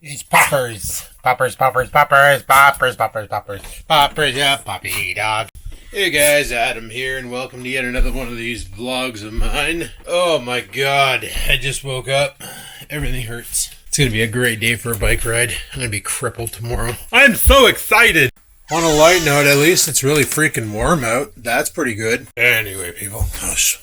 It's poppers. Poppers, poppers, poppers, poppers, poppers, poppers, poppers, yeah, poppy dog. Hey guys, Adam here, and welcome to yet another one of these vlogs of mine. Oh my god, I just woke up. Everything hurts. It's gonna be a great day for a bike ride. I'm gonna be crippled tomorrow. I'm so excited! On a light note, at least it's really freaking warm out. That's pretty good. Anyway, people, gosh.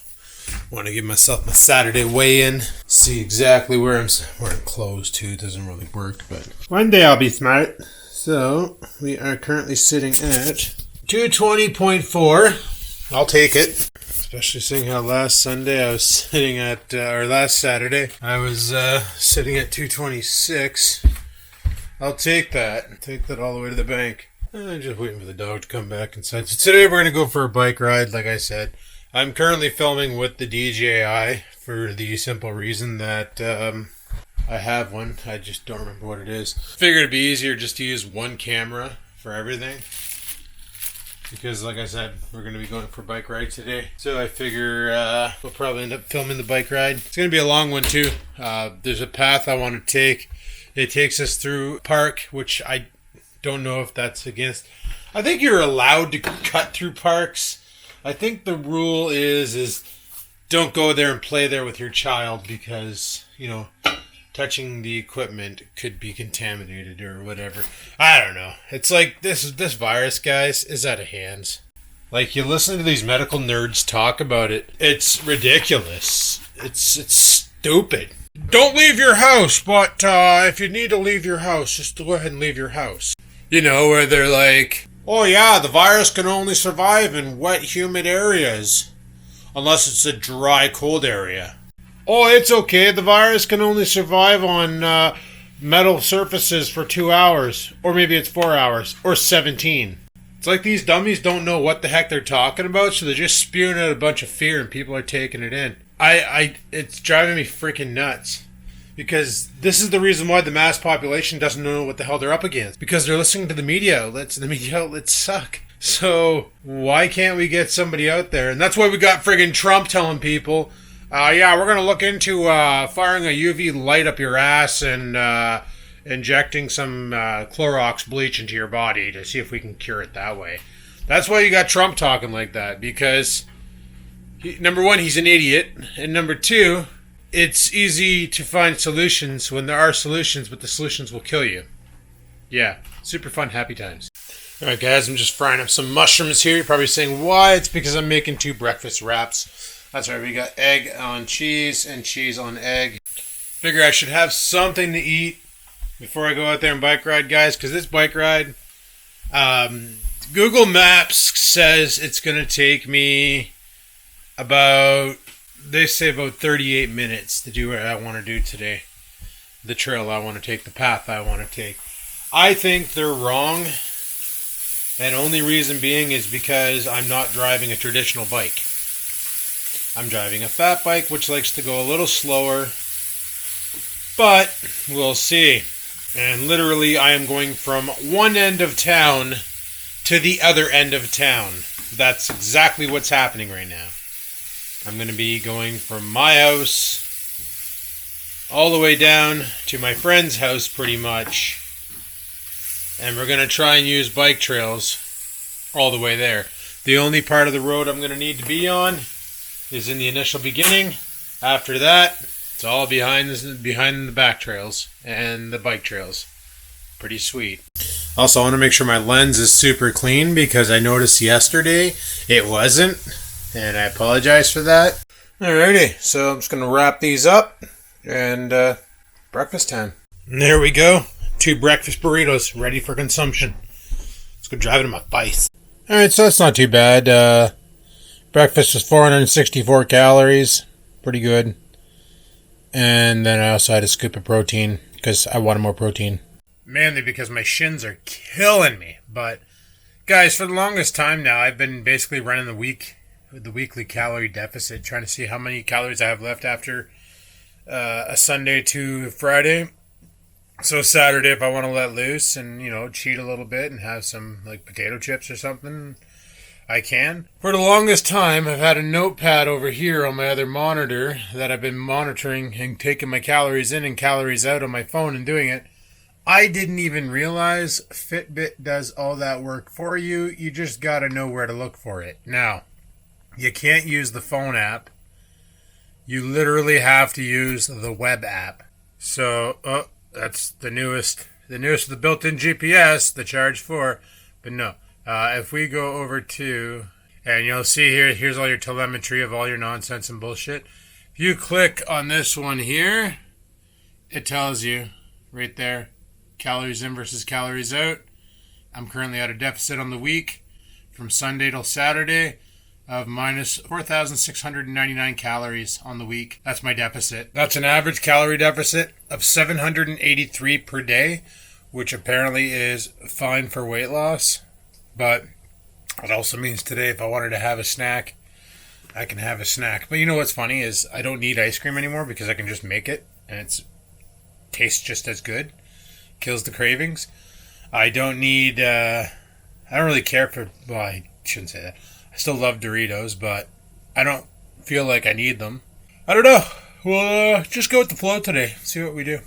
Want to give myself my Saturday weigh-in. See exactly where I'm wearing clothes too. It doesn't really work, but one day I'll be smart. So we are currently sitting at 220.4. I'll take it. Especially seeing how last Sunday I was sitting at, or last Saturday I was sitting at 226. I'll take that. Take that all the way to the bank. I'm just waiting for the dog to come back inside. So today we're gonna go for a bike ride, like I said. I'm currently filming with the DJI for the simple reason that I have one. I just don't remember what it is. Figured it'd be easier just to use one camera for everything. Because like I said, we're going to be going for a bike ride today. So I figure we'll probably end up filming the bike ride. It's going to be a long one too. There's a path I want to take. It takes us through a park, which I don't know if that's against. I think you're allowed to cut through parks. I think the rule is don't go there and play there with your child because, you know, touching the equipment could be contaminated or whatever. I don't know. It's like this virus, guys, is out of hands. Like, you listen to these medical nerds talk about it. It's ridiculous. It's stupid. Don't leave your house, but if you need to leave your house, just go ahead and leave your house. You know, where they're like, oh yeah, the virus can only survive in wet, humid areas. Unless it's a dry, cold area. Oh, it's okay. The virus can only survive on metal surfaces for 2 hours. Or maybe it's 4 hours. Or 17. It's like these dummies don't know what the heck they're talking about, so they're just spewing out a bunch of fear and people are taking it in. It's driving me freaking nuts. Because this is the reason why the mass population doesn't know what the hell they're up against. Because they're listening to the media outlets, and the media outlets suck. So, why can't we get somebody out there? And that's why we got friggin' Trump telling people, yeah, we're going to look into firing a UV light up your ass and injecting some Clorox bleach into your body to see if we can cure it that way. That's why you got Trump talking like that. Because, number one, he's an idiot. And number two, it's easy to find solutions when there are solutions, but the solutions will kill you. Yeah, super fun, happy times. Alright guys, I'm just frying up some mushrooms here. You're probably saying, why? It's because I'm making 2 breakfast wraps. That's right, we got egg on cheese and cheese on egg. Figure I should have something to eat before I go out there and bike ride, guys, because this bike ride, Google Maps says it's going to take me they say about 38 minutes to do what I want to do today. The trail I want to take, the path I want to take. I think they're wrong. And only reason being is because I'm not driving a traditional bike. I'm driving a fat bike, which likes to go a little slower. But we'll see. And literally, I am going from one end of town to the other end of town. That's exactly what's happening right now. I'm going to be going from my house all the way down to my friend's house pretty much. And we're going to try and use bike trails all the way there. The only part of the road I'm going to need to be on is in the initial beginning. After that, it's all behind the back trails and the bike trails. Pretty sweet. Also, I want to make sure my lens is super clean because I noticed yesterday it wasn't. And I apologize for that. Alrighty, so I'm just going to wrap these up. And breakfast time. And there we go. 2 breakfast burritos ready for consumption. Let's go drive it in my face. Alright, so that's not too bad. Breakfast was 464 calories. Pretty good. And then I also had a scoop of protein because I wanted more protein. Mainly because my shins are killing me. But, guys, for the longest time now, I've been basically running the weekly calorie deficit, trying to see how many calories I have left after a Sunday to Friday. So Saturday, if I want to let loose and, cheat a little bit and have some, like, potato chips or something, I can. For the longest time, I've had a notepad over here on my other monitor that I've been monitoring and taking my calories in and calories out on my phone and doing it I didn't even realize Fitbit does all that work for you. You just got to know where to look for it. Now, you can't use the phone app. You literally have to use the web app. So, that's the newest of the built-in GPS, the Charge 4. But no, if we go over to, and you'll see here's all your telemetry of all your nonsense and bullshit. If you click on this one here, it tells you right there, calories in versus calories out. I'm currently at a deficit on the week from Sunday till Saturday of minus 4,699 calories on the week. That's my deficit. That's an average calorie deficit of 783 per day, which apparently is fine for weight loss. But it also means today if I wanted to have a snack, I can have a snack. But you know what's funny is I don't need ice cream anymore because I can just make it and it tastes just as good. Kills the cravings. I don't need, I don't really care for, well, I shouldn't say that. I still love Doritos, but I don't feel like I need them. I don't know. We'll just go with the flow today. See what we do.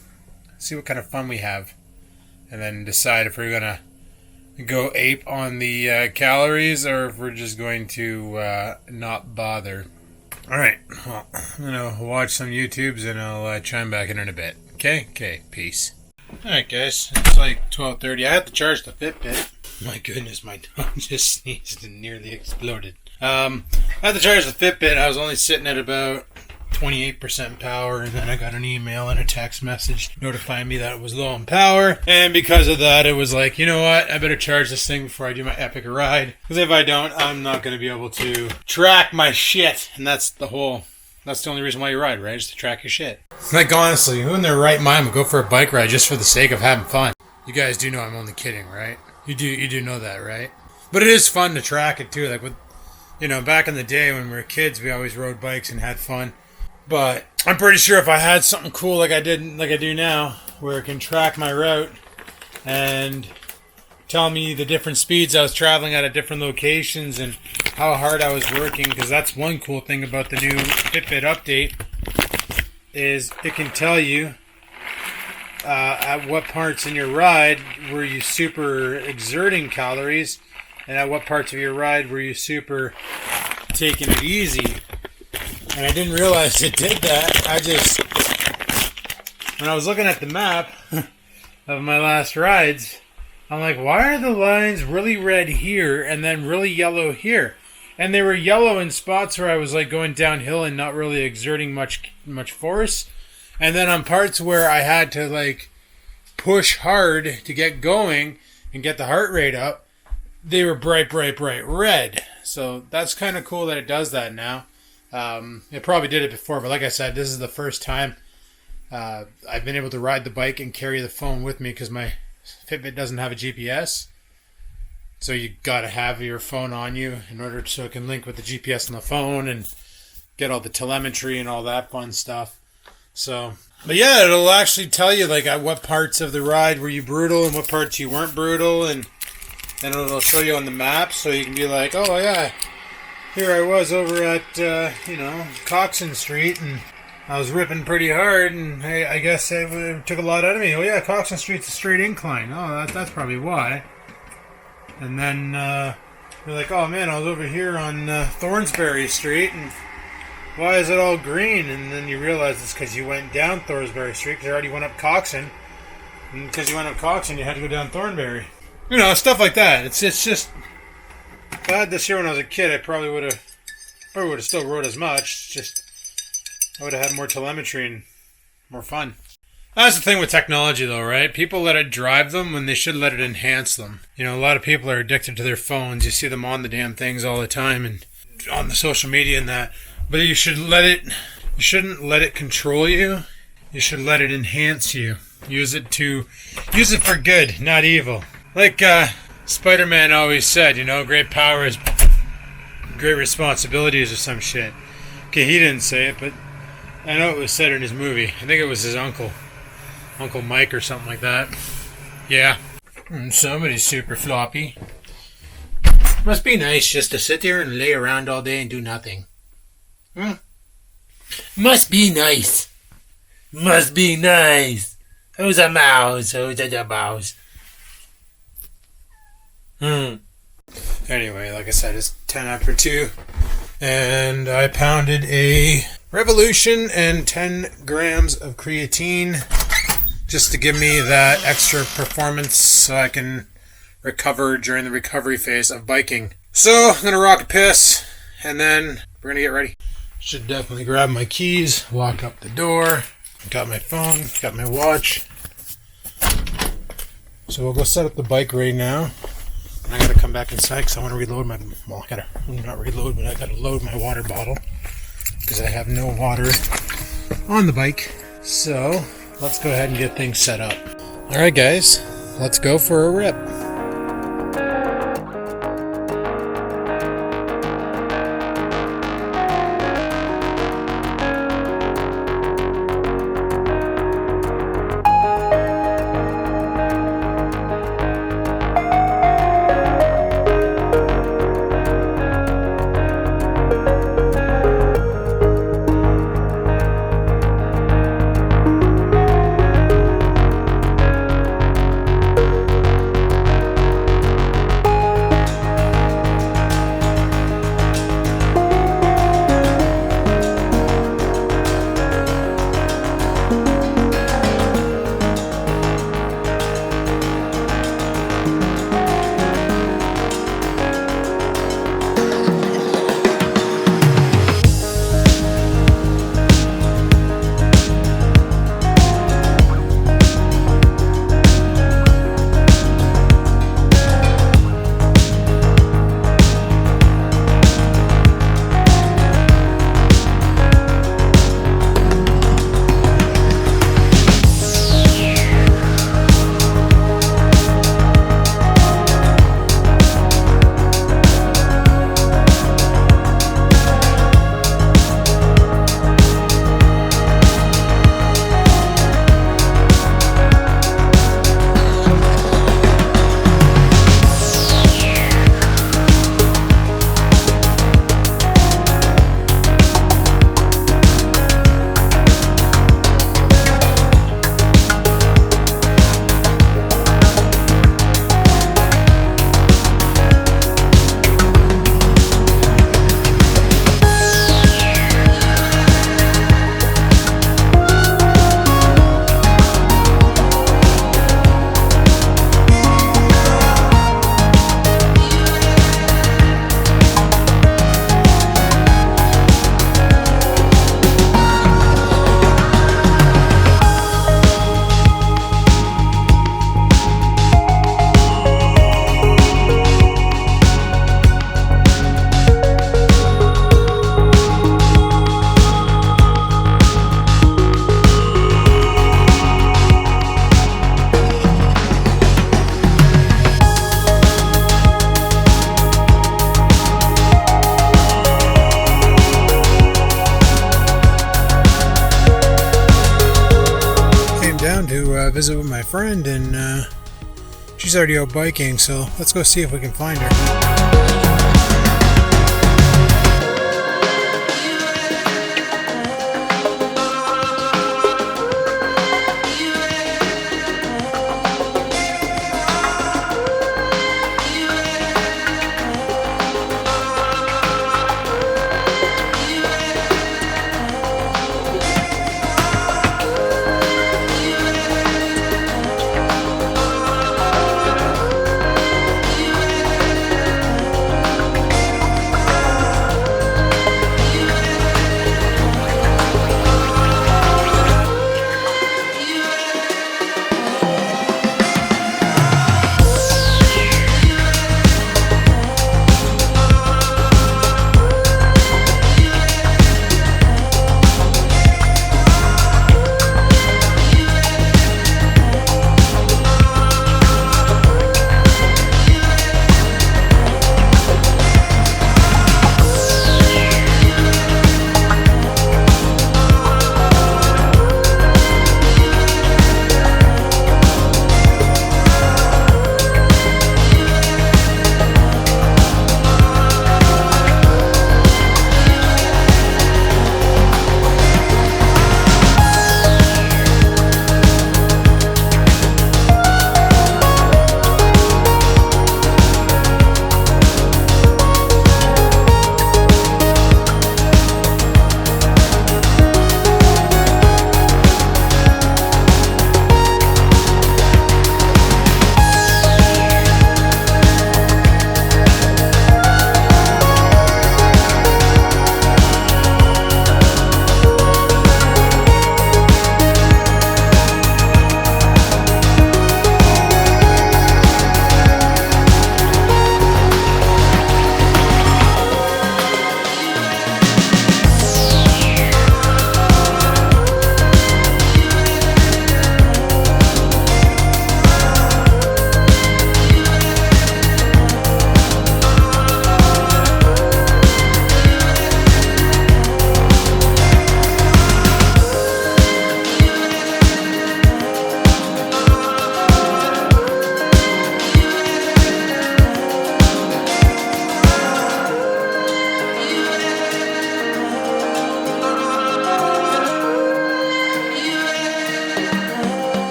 See what kind of fun we have. And then decide if we're going to go ape on the calories or if we're just going to not bother. All right. Well, I'm going to watch some YouTubes and I'll chime back in a bit. Okay? Okay. Peace. All right, guys. It's like 12:30. I had to charge the Fitbit. My goodness, my dog just sneezed and nearly exploded. I had to charge the Fitbit. I was only sitting at about 28% power, and then I got an email and a text message notifying me that it was low on power. And because of that, it was like, you know what? I better charge this thing before I do my epic ride. Because if I don't, I'm not going to be able to track my shit. And that's the only reason why you ride, right? Is to track your shit. Like, honestly, who in their right mind would go for a bike ride just for the sake of having fun? You guys do know I'm only kidding, right? You do know that, right? But it is fun to track it too. Like with, back in the day when we were kids, we always rode bikes and had fun. But I'm pretty sure if I had something cool like I do now, where it can track my route and tell me the different speeds I was traveling at different locations and how hard I was working, because that's one cool thing about the new Fitbit update is it can tell you at what parts in your ride were you super exerting calories and at what parts of your ride were you super taking it easy. And I didn't realize it did that. When I was looking at the map of my last rides, I'm like, why are the lines really red here and then really yellow here? And they were yellow in spots where I was like going downhill and not really exerting much force. And then on parts where I had to like push hard to get going and get the heart rate up, they were bright red. So that's kind of cool that it does that now. It probably did it before, but like I said, this is the first time I've been able to ride the bike and carry the phone with me because my Fitbit doesn't have a GPS. So you gotta have your phone on you in order so it can link with the GPS on the phone and get all the telemetry and all that fun stuff. So, but yeah, it'll actually tell you like at what parts of the ride were you brutal and what parts you weren't brutal, and then it'll show you on the map so you can be like, oh yeah, here I was over at Coxon Street and I was ripping pretty hard, and hey, I guess it took a lot out of me. Oh yeah, Coxon Street's a straight incline. Oh, that's probably why. And then you're like, oh man, I was over here on Thornsbury Street, and why is it all green? And then you realize it's because you went down Thornsbury Street because you already went up Coxon. And because you went up Coxon, you had to go down Thornbury. Stuff like that. It's just, if I had this here when I was a kid, I probably would have still rode as much. It's just, I would have had more telemetry and more fun. That's the thing with technology, though, right? People let it drive them when they should let it enhance them. A lot of people are addicted to their phones. You see them on the damn things all the time and on the social media and that. But you shouldn't let it control you. You should let it enhance you. Use it for good, not evil. Like Spider-Man always said, great power is great responsibilities or some shit. Okay, he didn't say it, but I know it was said in his movie. I think it was his uncle. Uncle Mike or something like that. Yeah. Somebody's super floppy. Must be nice just to sit there and lay around all day and do nothing. Must be nice. Must be nice. Who's a mouse? Who's a mouse? Anyway, like I said, it's 10 after 2. And I pounded a Revolution and 10 grams of creatine just to give me that extra performance so I can recover during the recovery phase of biking. So I'm going to rock a piss and then we're going to get ready. Should definitely grab my keys, walk up the door. Got my phone, got my watch. So we'll go set up the bike right now. And I gotta come back inside because I want to reload my, well, I gotta, not reload, but I gotta load my water bottle because I have no water on the bike. So let's go ahead and get things set up. Alright guys, let's go for a rip. Visit with my friend, and she's already out biking, so let's go see if we can find her.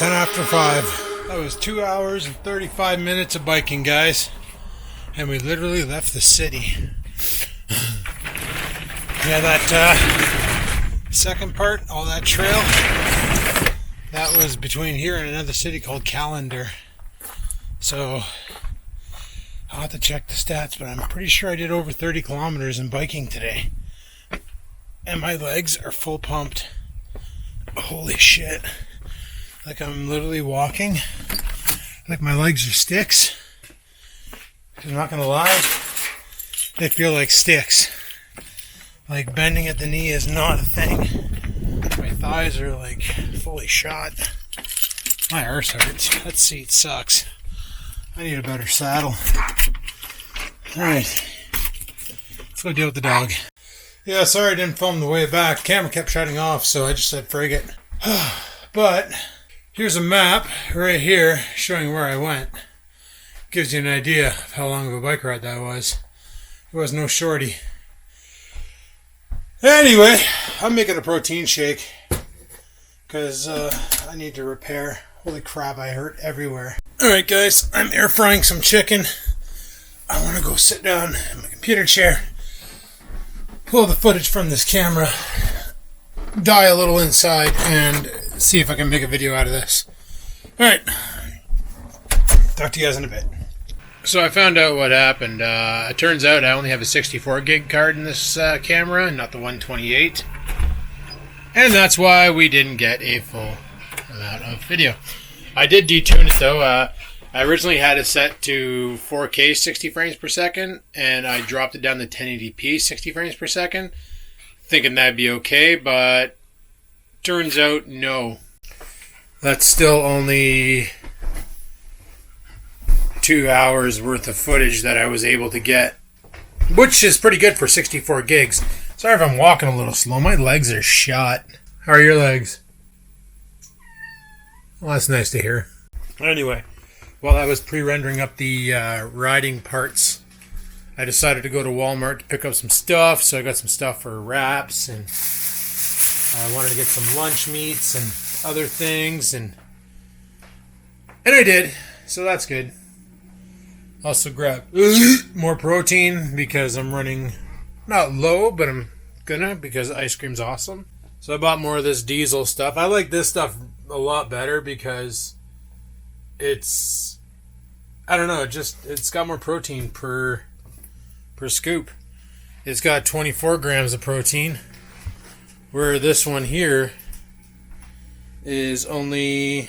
10 after 5. That was 2 hours and 35 minutes of biking, guys. And we literally left the city. Yeah, that second part, all that trail, that was between here and another city called Callander. So, I'll have to check the stats, but I'm pretty sure I did over 30 kilometers in biking today. And my legs are full pumped. Holy shit. Like I'm literally walking. Like my legs are sticks. I'm not gonna lie, they feel like sticks. Like bending at the knee is not a thing. My thighs are like fully shot. My arse hurts. That seat sucks. I need a better saddle. Alright. Let's go deal with the dog. Yeah, sorry I didn't film the way back. Camera kept shutting off, so I just said frig it. But here's a map right here showing where I went. Gives you an idea of how long of a bike ride that was. It was no shorty. Anyway, I'm making a protein shake because I need to repair. Holy crap, I hurt everywhere. Alright guys, I'm air frying some chicken. I want to go sit down in my computer chair, pull the footage from this camera, die a little inside, and see if I can make a video out of this. Alright, talk to you guys in a bit. So I found out what happened. It turns out I only have a 64 gig card in this camera, not the 128. And that's why we didn't get a full amount of video. I did detune it though. I originally had it set to 4K 60 frames per second, and I dropped it down to 1080p 60 frames per second, thinking that'd be okay, but turns out no. That's still only 2 hours worth of footage that I was able to get, which is pretty good for 64 gigs. Sorry if I'm walking a little slow. My legs are shot. How are your legs? Well, that's nice to hear. Anyway, while I was pre-rendering up the riding parts, I decided to go to Walmart to pick up some stuff. So I got some stuff for wraps, and I wanted to get some lunch meats and other things, and I did. So that's good. Also grab more protein because I'm running not low, but I'm gonna because ice cream's awesome. So I bought more of this diesel stuff. I like this stuff a lot better because it's, I don't know, it's got more protein per scoop. It's got 24 grams of protein, where this one here is only,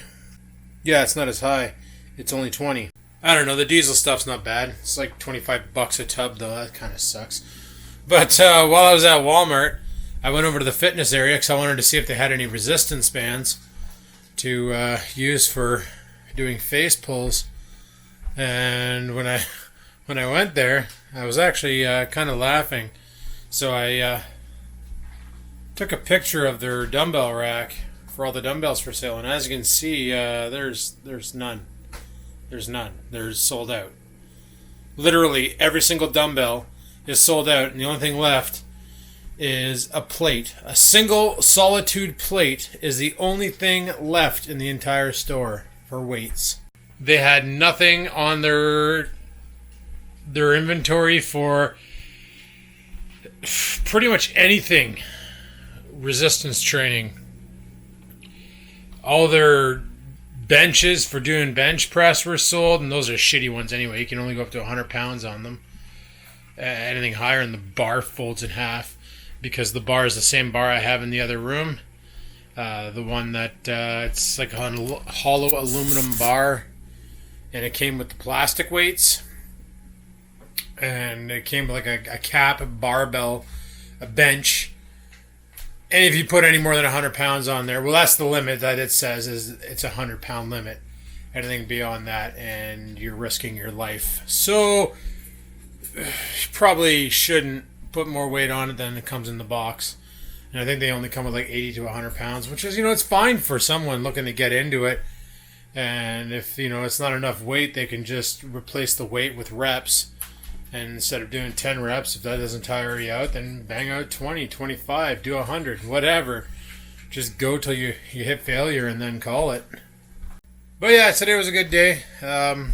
yeah, it's not as high. It's only 20. I don't know, the diesel stuff's not bad. It's like $25 a tub though, that kind of sucks. But while I was at Walmart, I went over to the fitness area because I wanted to see if they had any resistance bands to use for doing face pulls. And when I went there, I was actually kind of laughing. So I took a picture of their dumbbell rack for all the dumbbells for sale, and as you can see, there's none. There's none. They're sold out. Literally every single dumbbell is sold out, and the only thing left is a plate. A single Solitude plate is the only thing left in the entire store for weights. They had nothing on their inventory for pretty much anything resistance training. All their benches for doing bench press were sold, and those are shitty ones anyway. You can only go up to 100 pounds on them. Anything higher, and the bar folds in half because the bar is the same bar I have in the other room. The one that it's like a hollow aluminum bar, and it came with the plastic weights, and it came with like a cap, a barbell, a bench. And if you put any more than 100 pounds on there, well, that's the limit that it says is it's a 100-pound limit. Anything beyond that, and you're risking your life. So you probably shouldn't put more weight on it than it comes in the box. And I think they only come with like 80 to 100 pounds, which is, it's fine for someone looking to get into it. And if, it's not enough weight, they can just replace the weight with reps. And instead of doing 10 reps, if that doesn't tire you out, then bang out 20, 25, do 100, whatever. Just go till you hit failure and then call it. But yeah, today was a good day. Well,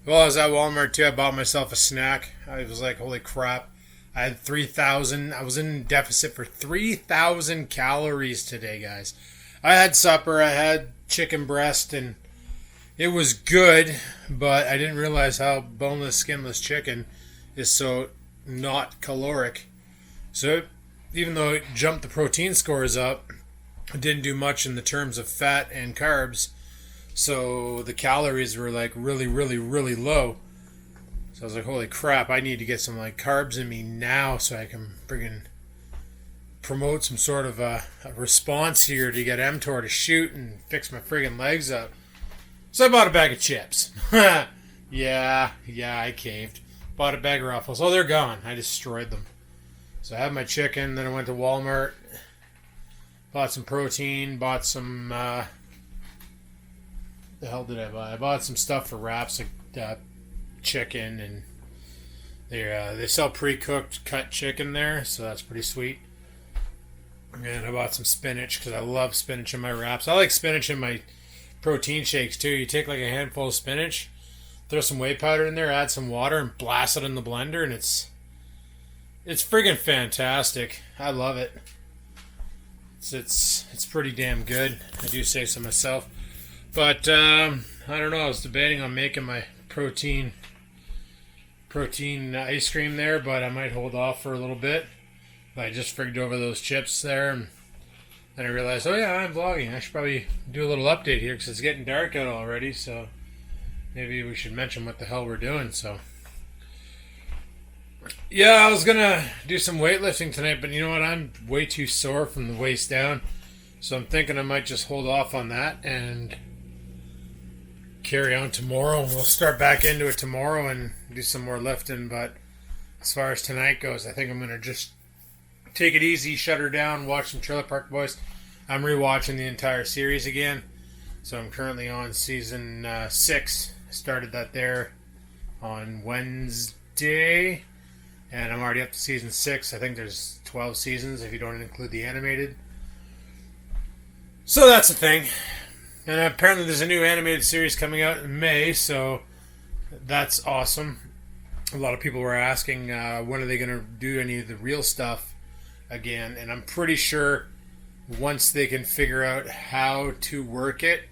I was at Walmart too. I bought myself a snack. I was like, holy crap. I had 3,000. I was in deficit for 3,000 calories today, guys. I had supper. I had chicken breast, and it was good, but I didn't realize how boneless, skinless chicken is so not caloric. So even though it jumped the protein scores up, it didn't do much in the terms of fat and carbs. So the calories were like really, really, really low. So I was like, holy crap, I need to get some like carbs in me now so I can friggin' promote some sort of a response here to get mTOR to shoot and fix my friggin' legs up. So I bought a bag of chips. yeah, I caved. Bought a bag of Ruffles. Oh, they're gone. I destroyed them. So I had my chicken, then I went to Walmart, bought some protein, bought some, the hell did I buy? I bought some stuff for wraps, like chicken, and they sell pre-cooked cut chicken there, so that's pretty sweet. And I bought some spinach because I love spinach in my wraps. I like spinach in my protein shakes too. You take like a handful of spinach, throw some whey powder in there, add some water, and blast it in the blender, and it's friggin' fantastic. I love it. It's pretty damn good. I do say so myself. But I don't know. I was debating on making my protein ice cream there, but I might hold off for a little bit. I just frigged over those chips there, and then I realized, oh yeah, I'm vlogging. I should probably do a little update here because it's getting dark out already. So maybe we should mention what the hell we're doing. So yeah, I was gonna do some weightlifting tonight, but you know what? I'm way too sore from the waist down, so I'm thinking I might just hold off on that and carry on tomorrow. We'll start back into it tomorrow and do some more lifting. But as far as tonight goes, I think I'm gonna just take it easy, shut her down, watch some Trailer Park Boys. I'm rewatching the entire series again, so I'm currently on season 6. I started that there on Wednesday, and I'm already up to season 6. I think there's 12 seasons if you don't include the animated. So that's the thing. And apparently there's a new animated series coming out in May, so that's awesome. A lot of people were asking when are they going to do any of the real stuff again, and I'm pretty sure once they can figure out how to work it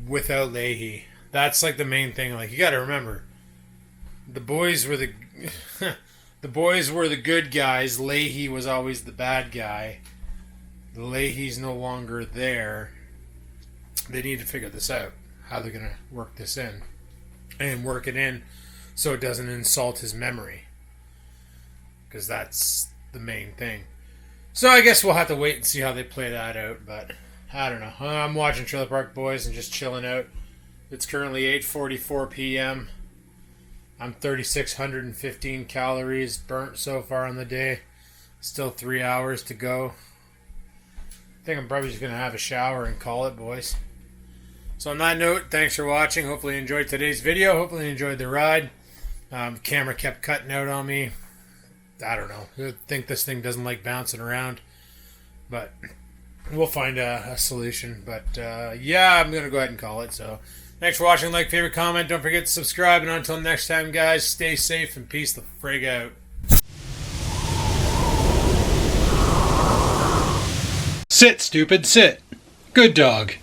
without Leahy. That's like the main thing. Like, you got to remember, the boys were the good guys. Leahy was always the bad guy. Leahy's no longer there. They need to figure this out, how they're going to work this in and work it in so it doesn't insult his memory, because that's the main thing. So I guess we'll have to wait and see how they play that out, but I don't know. I'm watching Trailer Park Boys and just chilling out. It's currently 8:44 p.m. I'm 3,615 calories burnt so far on the day. Still 3 hours to go. I think I'm probably just going to have a shower and call it, boys. So on that note, thanks for watching. Hopefully you enjoyed today's video. Hopefully you enjoyed the ride. The camera kept cutting out on me. I don't know. I think this thing doesn't like bouncing around. But we'll find a solution. But yeah, I'm going to go ahead and call it. So thanks for watching. Like, favorite, comment. Don't forget to subscribe. And until next time, guys, stay safe and peace the frig out. Sit, stupid, sit. Good dog.